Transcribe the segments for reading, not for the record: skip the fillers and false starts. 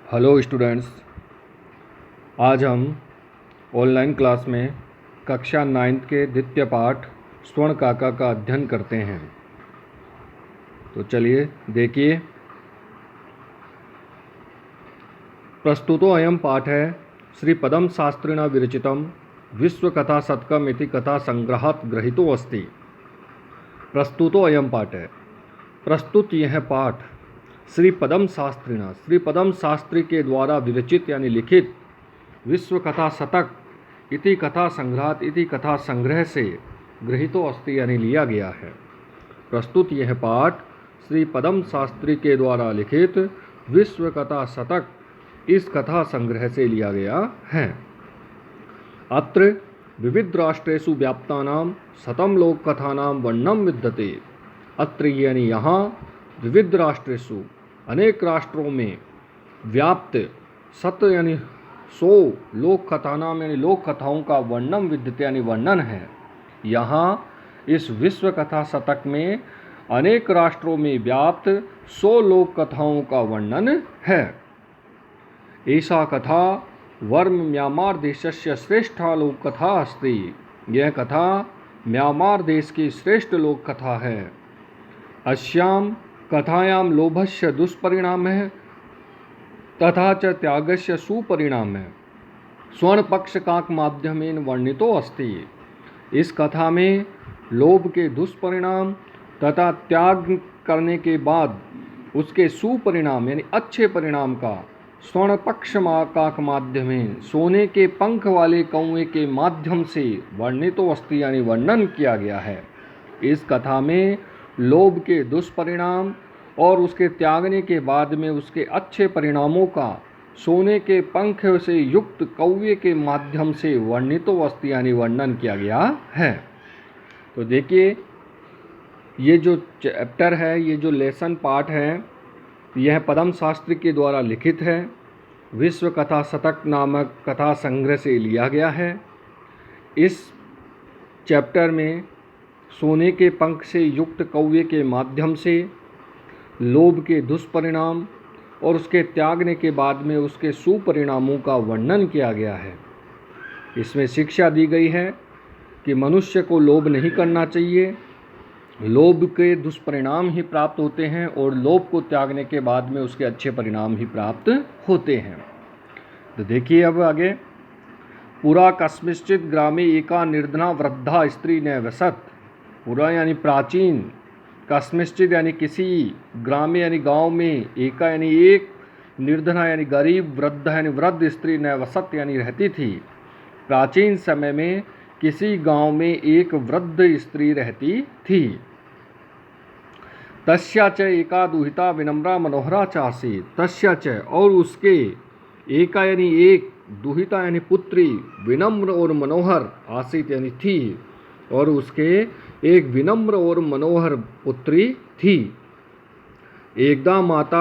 Hello students, आज हम online class में कक्षा 9 के द्वितीय पाठ स्वर्ण काका का अध्ययन करते हैं। तो चलिए देखिए। प्रस्तुतो अयम पाठ है श्री पदम शास्त्रिणा विरचितम विश्वकथा शतकम इति कथा संग्रहात् ग्रहीतो अस्ति। प्रस्तुतो अयम पाठ है, प्रस्तुत यह पाठ श्री पदम शास्त्री के द्वारा विरचित यानी लिखित विश्व कथा शतक इति कथा संग्रहात् इति कथा संग्रह से गृहीतो अस्ति यानी लिया गया है। प्रस्तुत यह पाठ श्री पदम शास्त्री के द्वारा लिखित विश्व कथा शतक इस कथा संग्रह से लिया गया है। अत्र विविध राष्ट्रेषु व्याप्तानां शतम लोक कथानां वर्णनं विद्यते। अत्र यानी यहाँ विविध राष्ट्रेषु अनेक राष्ट्रों में व्याप्त शत यानी 100 लोक कथानाम यानी लोक कथाओं का वर्णन विद्यते यानी वर्णन है। यहाँ इस विश्व कथा शतक में अनेक राष्ट्रों में व्याप्त 100 लोक कथाओं का वर्णन है। ऐसा कथा वर्म म्यांमार देशस्य श्रेष्ठा लोक कथा अस्ति। यह कथा म्यांमार देश की श्रेष्ठ लोक कथा है। अस्याम कथायां लोभस्य दुष्परिणाम है तथा च त्यागस्य सुपरिणाम है स्वर्ण पक्ष काक माध्यमेन वर्णितो अस्ति। इस कथा में लोभ के दुष्परिणाम तथा त्याग करने के बाद उसके सुपरिणाम यानी अच्छे परिणाम का स्वर्ण पक्ष काक माध्यमेन सोने के पंख वाले कौवे के माध्यम से वर्णितो अस्ति यानी वर्णन किया गया है। इस कथा में लोभ के दुष्परिणाम और उसके त्यागने के बाद में उसके अच्छे परिणामों का सोने के पंख से युक्त कौवे के माध्यम से वर्णितो अस्ति यानी वर्णन किया गया है। तो देखिए, ये जो चैप्टर है, ये जो लेसन पार्ट है, यह पदम शास्त्री के द्वारा लिखित है। विश्व कथा शतक नामक कथा संग्रह से लिया गया है। इस चैप्टर में सोने के पंख से युक्त कौवे के माध्यम से लोभ के दुष्परिणाम और उसके त्यागने के बाद में उसके सुपरिणामों का वर्णन किया गया है। इसमें शिक्षा दी गई है कि मनुष्य को लोभ नहीं करना चाहिए। लोभ के दुष्परिणाम ही प्राप्त होते हैं और लोभ को त्यागने के बाद में उसके अच्छे परिणाम ही प्राप्त होते हैं। तो देखिए अब आगे। पुरा कस्मिंश्चित् ग्रामे एका निर्धना वृद्धा स्त्री ने वसत। पुरा यानी प्राचीन, कस्मिंश्चित् यानी किसी, ग्रामे यानी गांव में, एका यानी एक, निर्धना यानी गरीब, वृद्ध यानी वृद्ध स्त्री ने वसत यानी रहती थी। प्राचीन समय में किसी गांव में एक वृद्ध स्त्री रहती थी। तस्या च एका दुहिता विनम्रा मनोहरा चासी। तस्या च और उसके, एका यानी एक, दुहिता यानी पुत्री, विनम्र और मनोहर, आसित यानी थी, और उसके एक विनम्र और मनोहर पुत्री थी। एकदा माता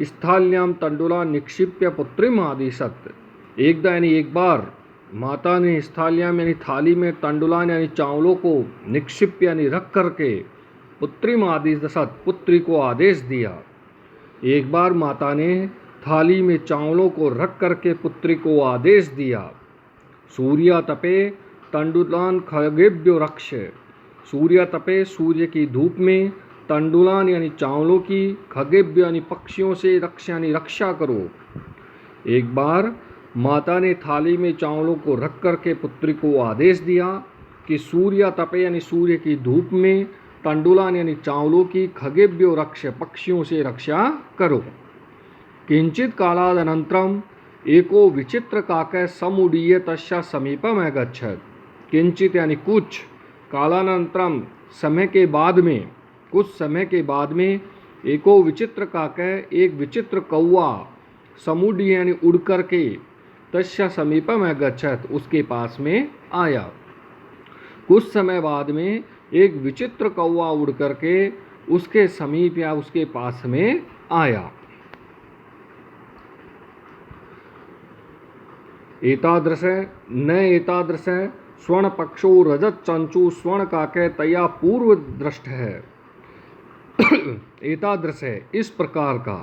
स्थाल्याम तंडुला निक्षिप्य पुत्रीम आदिशत। एकदा यानी एक बार माता ने स्थाल्याम यानी थाली में तंडुलान यानी चावलों को निक्षिप्य यानी रख करके पुत्रीम आदिशत पुत्री को आदेश दिया। एक बार माता ने थाली में चावलों को रख करके पुत्री को आदेश दिया। सूर्य तपे तंडुलान खगेभ्यो रक्ष। सूर्य तपे, सूर्य की धूप में, तंडुलान यानी चावलों की, खगेभ्य यानी पक्षियों से, रक्ष यानी रक्षा करो। एक बार माता ने थाली में चावलों को रख करके पुत्री को आदेश दिया कि सूर्य तपे यानी सूर्य की धूप में, तंडुलान यानी चावलों की, खगेभ्यो रक्ष पक्षियों से रक्षा करो। किंचित कालादनंतरम एको विचित्र काकः समुदीय तस्या समीपम अगच्छत्। किंचित यानी कुछ, कालानंतरम समय के बाद में, कुछ समय के बाद में, एको विचित्र काकः एक विचित्र कौवा, समुदीय यानी उड़ करके, तस्या समीपम अगच्छत् उसके पास में आया। कुछ समय बाद में एक विचित्र कौवा उड़ करके उसके समीप या उसके पास में आया। एतादृश न एतादृश स्वर्ण पक्षो रजत चंचु स्वर्ण काके तया पूर्व दृष्ट है। एतादृश है इस प्रकार का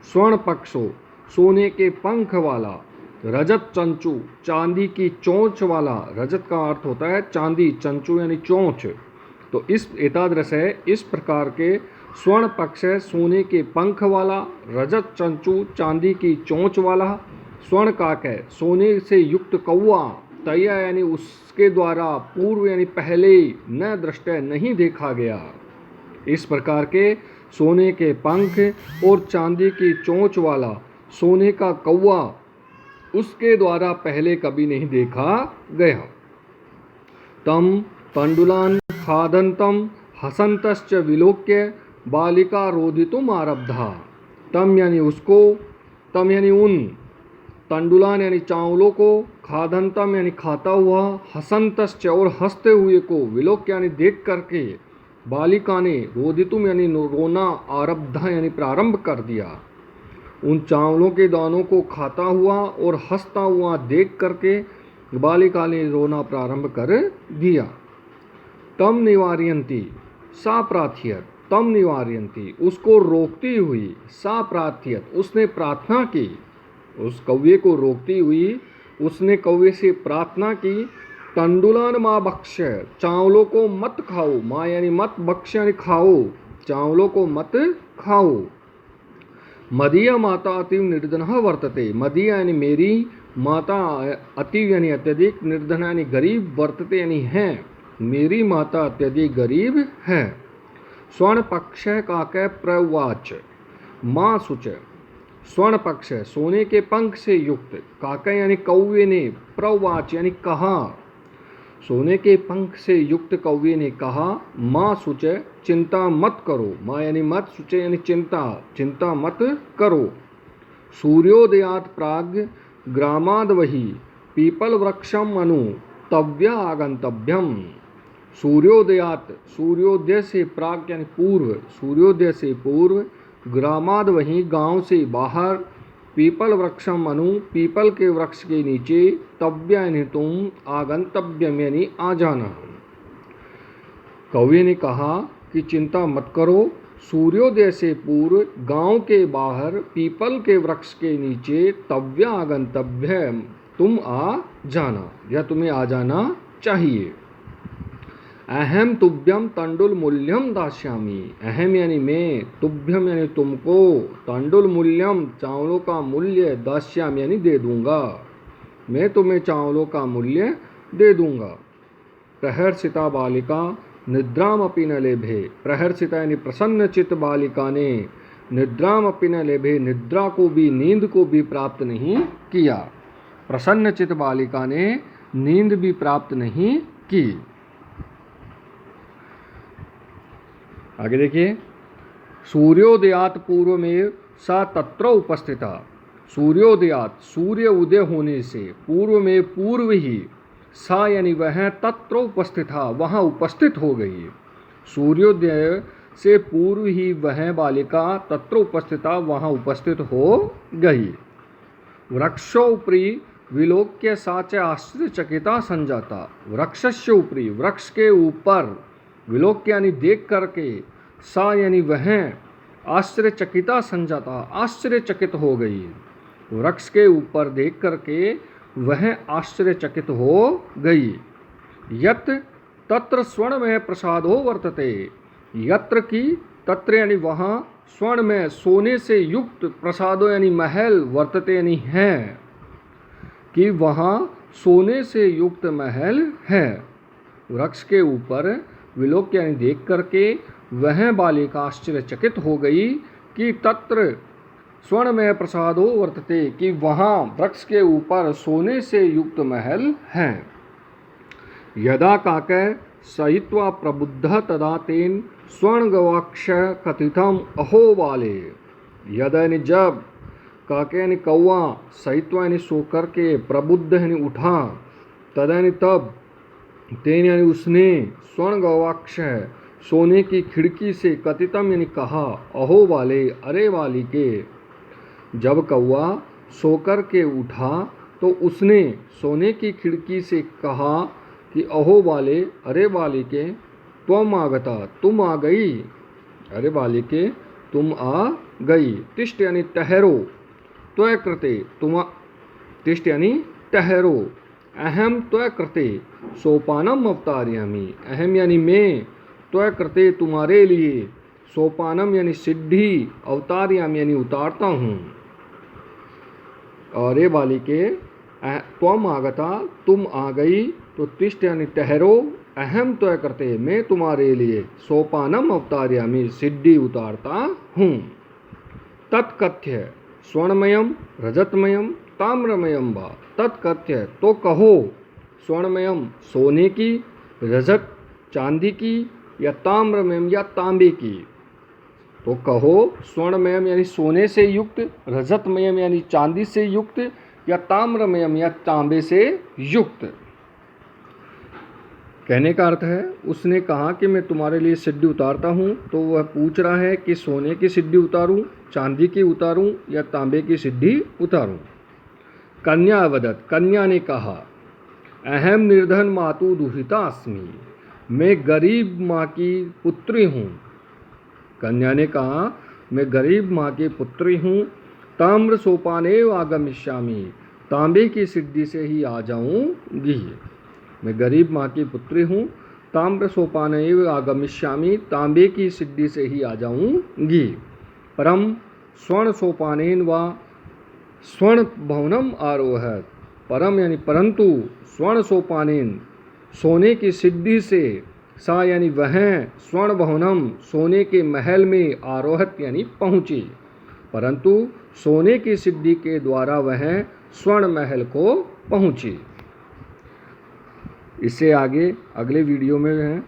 स्वर्ण पक्षो सोने के पंख वाला, रजत चंचू, चांदी की चोंच वाला। रजत का अर्थ होता है चांदी, चंचू यानी चोंच। तो इस एतादृश है, इस प्रकार के स्वर्ण पक्ष है, सोने के पंख वाला, रजत चंचू, चांदी की चोंच वाला। स्वर्ण काक है, सोने से युक्त कौवा, तया यानी उसके द्वारा, पूर्व यानी पहले, न दृष्टय नहीं देखा गया। इस प्रकार के सोने के पंख और चांदी की चोंच वाला सोने का कौवा उसके द्वारा पहले कभी नहीं देखा गया। तम तंडुलान खादंतम हसंतश्च विलोक्य बालिका रोदितुम आरब्धा। तम यानी उसको, तम यानी उन, तंडुलान यानी चावलों को, खादंतम यानी खाता हुआ, हसंतश्च और हंसते हुए को, विलोक्य यानी देख करके, बालिका ने, रोदितुम यानी रोना, आरब्धा यानी प्रारंभ कर दिया। उन चावलों के दानों को खाता हुआ और हंसता हुआ देख करके बालिका ने रोना प्रारंभ कर दिया। तम निवार्यंती सा प्रार्थयत, तम निवार्यंती उसको रोकती हुई, सा प्रार्थयत उसने प्रार्थना की, उस कौवे को रोकती हुई उसने कौवे से प्रार्थना की। तंडुलान माँ बक्ष, चावलों को मत खाओ, माँ यानी मत, बक्ष यानी खाओ, चावलों को मत खाओ। मदीय माता अतीव निर्धन वर्तते, मदीय यानी मेरी, माता अतीव यानी अत्यधिक, निर्धन यानी गरीब, वर्तते यानी है, मेरी माता अत्यधिक गरीब है। स्वर्ण पक्ष काक प्रवाच, माँ सुच, स्वर्ण पक्ष सोने के पंख से युक्त, काका यानी कौवे ने, प्रवाच यानी कहा, सोने के पंख से युक्त कौवे ने कहा, माँ सुच चिंता मत करो, माँ यानी मत, सुच यानी चिंता, चिंता मत करो। सूर्योदयात प्राग ग्रामाद वही पीपल वृक्षम अनु तव्य आगंतव्यम। सूर्योदयात, सूर्योदय से प्राग यानी पूर्व, सूर्योदय से पूर्व, ग्रामाद वहीं गांव से बाहर, पीपल वृक्षम अनु पीपल के वृक्ष के नीचे, तव्य यानी तुम, आगंतव्यम यानी आ जाना। कौवे ने कहा कि चिंता मत करो, सूर्योदय से पूर्व गांव के बाहर पीपल के वृक्ष के नीचे, तव्य आगंतव्य तुम आ जाना या तुम्हें आ जाना चाहिए। अहम तुभ्यम तंडुल मूल्यम दास्यामी, अहम यानी मैं, तुभ्यम यानी तुमको, तंडुल मूल्यम चावलों का मूल्य, दास्यामी यानी दे दूंगा, मैं तुम्हें चावलों का मूल्य दे दूंगा। प्रहर्षिता बालिका निद्राम अपि न लेभे, प्रहर्षिता यानी प्रसन्नचित बालिका ने, निद्राम अपि न लेभे निद्रा को भी, नींद को भी प्राप्त नहीं किया। प्रसन्नचित बालिका ने नींद भी प्राप्त नहीं की। आगे देखिए, सूर्योदयात पूर्व में सा तत्र उपस्थिता, सूर्योदयात सूर्य उदय होने से पूर्व में, पूर्व ही, सा यानी वह, तत्र उपस्थिता वहाँ उपस्थित हो गई। सूर्योदय से पूर्व ही वह बालिका तत्र उपस्थिता वहाँ उपस्थित हो गई। वृक्षोपरि विलोक्य सा च आश्चर्यचकिता संजाता, वृक्षस्य ऊपरी वृक्ष के ऊपर, विलोक्य यानी देख करके, सा यानी वह, आश्चर्यचकिता संजाता आश्चर्यचकित हो गई। वृक्ष के ऊपर देख करके वह आश्चर्यचकित हो गई। यत तत्र स्वर्णमय प्रसादो वर्तते, यत्र की, तत्र यानी वहाँ, स्वर्ण में सोने से युक्त, प्रसादो यानी महल, वर्तते यानी है, कि वहाँ सोने से युक्त महल है। वृक्ष के ऊपर विलोक्य यानी देख करके वह बालिका आश्चर्यचकित हो गई कि तत्र स्वर्णमय प्रसादो वर्तते, कि वहाँ वृक्ष के ऊपर सोने से युक्त महल है। यदा काकय सहित्वा प्रबुद्ध तदा तेन स्वर्ण गवाक्ष कथितम अहो वाले, यदा यानी जब, काके यानी कौवा, सहित्वा यानी सो करके, प्रबुद्ध यानी उठा, तदा यानी तब, तेन यानी उसने, स्वर्ण गवाक्ष सोने की खिड़की से, कथितम यानी कहा, अहो वाले अरे वाली के। जब कौवा सोकर के उठा तो उसने सोने की खिड़की से कहा कि अहो वाले अरे वाली के, त्वम आगता तुम आ गई, अरे वाली के तुम आ गई। तिष्ठ यानी ठहरो, त्वय कृते तुम तिष्ठ यानी ठहरो, अहम त्वय कृते सोपानम अवतारयामि, अहम यानी मैं, त्वय कृते तुम्हारे लिए, सोपानम यानी सिद्धि, अवतारयामि यानी उतारता हूँ। और ये बालिके त्वम आगता तुम आ गई, तो तिष्ठ यानी ठहरो, अहम त्वय कृते मैं तुम्हारे लिए, सोपानम अवतारयामि सिद्धि उतारता हूँ। तत्कथ्य स्वर्णमयम रजतमयम ताम्रमयम वा, तत्कथ्य तो कहो, स्वर्णमयम सोने की, रजत चांदी की, या ताम्रमयम या तांबे की। तो कहो स्वर्णमयम यानी सोने से युक्त, रजतमयम यानी चांदी से युक्त, या ताम्रमयम या तांबे से युक्त। कहने का अर्थ है उसने कहा कि मैं तुम्हारे लिए सिद्धि उतारता हूँ, तो वह पूछ रहा है कि सोने की सिद्धि उतारूँ, चांदी की उतारूँ, या तांबे की सिद्धि उतारूँ। कन्या अवदत, कन्या ने कहा, अहम निर्धन मातु दुहिता अस्मि, मैं गरीब माँ की पुत्री हूँ। कन्या ने कहा मैं गरीब माँ की पुत्री हूँ, ताम्र सोपानेव आगमिष्यामि, तांबे की सिद्धि से ही आ जाऊँगी। मैं गरीब माँ की पुत्री हूँ, ताम्र सोपानेव आगमिष्यामि, तांबे की सिद्धि से ही आ जाऊँगी। परम स्वर्ण सोपानेन वा स्वर्ण भवनम आरोहत, परम यानी परंतु, स्वर्ण सोपानेन सोने की सिद्धि से, सा यानी वह, स्वर्ण भवनम सोने के महल में, आरोहत यानी पहुँची, परंतु सोने की सिद्धि के द्वारा वह स्वर्ण महल को पहुँची। इससे आगे अगले वीडियो में है